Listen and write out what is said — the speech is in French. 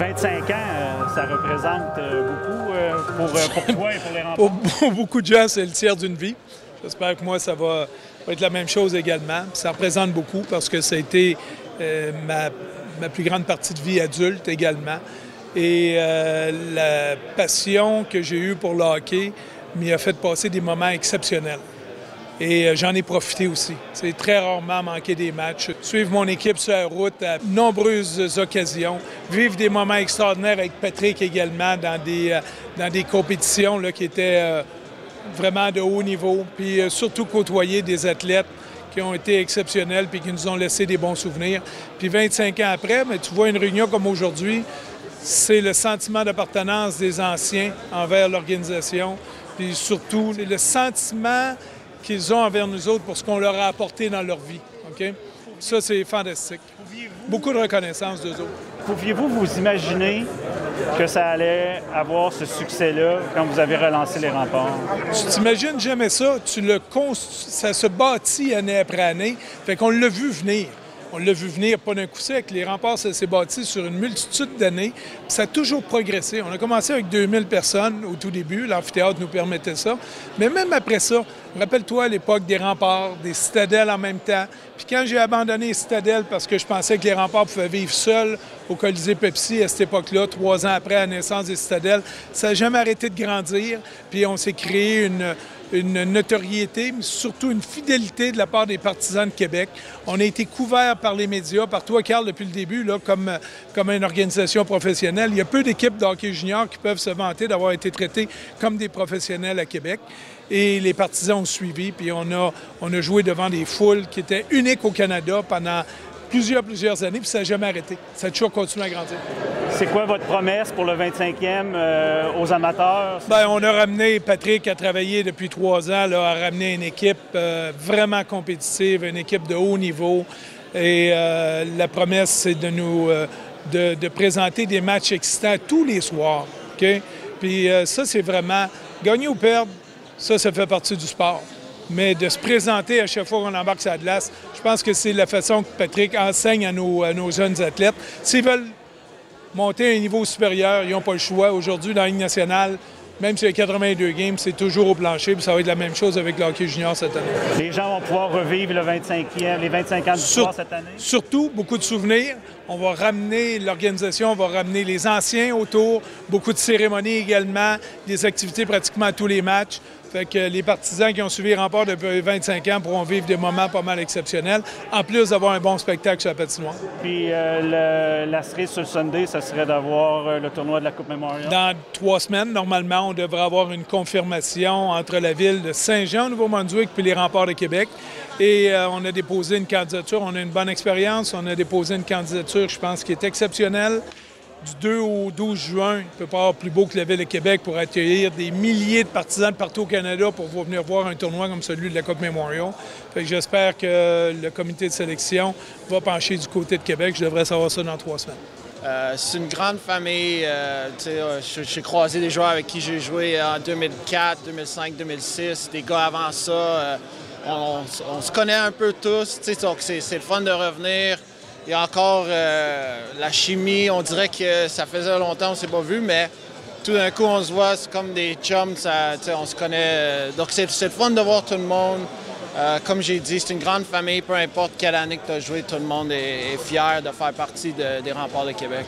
25 ans, ça représente beaucoup pour toi et pour les Remparts? Pour beaucoup de gens, c'est le tiers d'une vie. J'espère que moi, ça va être la même chose également. Ça représente beaucoup parce que ça a été ma plus grande partie de vie adulte également. Et la passion que j'ai eue pour le hockey m'y a fait passer des moments exceptionnels. Et j'en ai profité aussi. C'est très rarement manquer des matchs. Suivre mon équipe sur la route à nombreuses occasions. Vivre des moments extraordinaires avec Patrick également dans des compétitions là, qui étaient vraiment de haut niveau. Puis surtout côtoyer des athlètes qui ont été exceptionnels puis qui nous ont laissé des bons souvenirs. Puis 25 ans après, mais tu vois une réunion comme aujourd'hui, c'est le sentiment d'appartenance des anciens envers l'organisation. Puis surtout, c'est le sentiment qu'ils ont envers nous autres pour ce qu'on leur a apporté dans leur vie. Okay? Ça, c'est fantastique. Beaucoup de reconnaissance d'eux autres. Pouviez-vous vous imaginer que ça allait avoir ce succès-là quand vous avez relancé les Remparts? Tu t'imagines jamais ça. Ça se bâtit année après année. Fait qu'on l'a vu venir. On l'a vu venir pas d'un coup sec. Les Remparts, ça s'est bâti sur une multitude d'années. Ça a toujours progressé. On a commencé avec 2000 personnes au tout début. L'amphithéâtre nous permettait ça. Mais même après ça, rappelle-toi à l'époque des Remparts, des Citadelles en même temps. Puis quand j'ai abandonné les Citadelles parce que je pensais que les Remparts pouvaient vivre seuls au Colisée Pepsi à cette époque-là, 3 ans après la naissance des Citadelles, ça n'a jamais arrêté de grandir. Puis on s'est créé une notoriété, mais surtout une fidélité de la part des partisans de Québec. On a été couverts par les médias, par toi, Carl, depuis le début, là, comme une organisation professionnelle. Il y a peu d'équipes de hockey junior qui peuvent se vanter d'avoir été traitées comme des professionnels à Québec. Et les partisans ont suivi, puis on a joué devant des foules qui étaient uniques au Canada pendant plusieurs années, puis ça n'a jamais arrêté. Ça a toujours continué à grandir. C'est quoi votre promesse pour le 25e aux amateurs? Bien, on a ramené Patrick à travailler depuis 3 ans, là, à ramener une équipe vraiment compétitive, une équipe de haut niveau. Et la promesse, c'est de présenter des matchs excitants tous les soirs. Okay? Puis ça, c'est vraiment gagner ou perdre, ça fait partie du sport. Mais de se présenter à chaque fois qu'on embarque sur la glace, je pense que c'est la façon que Patrick enseigne à nos jeunes athlètes. S'ils veulent monter à un niveau supérieur, ils n'ont pas le choix. Aujourd'hui, dans la Ligue nationale, même s'il y a 82 games, c'est toujours au plancher, puis ça va être la même chose avec le hockey junior cette année. Les gens vont pouvoir revivre les 25 ans d'histoire cette année? Surtout, beaucoup de souvenirs. On va ramener l'organisation, on va ramener les anciens autour, beaucoup de cérémonies également, des activités pratiquement à tous les matchs. Fait que les partisans qui ont suivi les Remparts depuis 25 ans pourront vivre des moments pas mal exceptionnels, en plus d'avoir un bon spectacle sur la patinoire. Puis la cerise sur le Sunday, ça serait d'avoir le tournoi de la Coupe Memorial? Dans 3 semaines, normalement, on devrait avoir une confirmation entre la ville de Saint-Jean, au Nouveau-Brunswick, puis les Remparts de Québec. Et on a déposé une candidature, on a une bonne expérience, on a déposé une candidature, je pense, qui est exceptionnelle. Du 2 au 12 juin, il ne peut pas avoir plus beau que la Ville de Québec pour accueillir des milliers de partisans de partout au Canada pour venir voir un tournoi comme celui de la Coupe Memorial. J'espère que le comité de sélection va pencher du côté de Québec. Je devrais savoir ça dans 3 semaines. C'est une grande famille. J'ai croisé des joueurs avec qui j'ai joué en 2004, 2005, 2006, des gars avant ça. On se connaît un peu tous, donc c'est le fun de revenir. Il y a encore la chimie, on dirait que ça faisait longtemps qu'on ne s'est pas vu, mais tout d'un coup on se voit, c'est comme des chums, on se connaît. Donc c'est le fun de voir tout le monde. Comme j'ai dit, c'est une grande famille, peu importe quelle année que tu as joué, tout le monde est fier de faire partie des Remparts de Québec.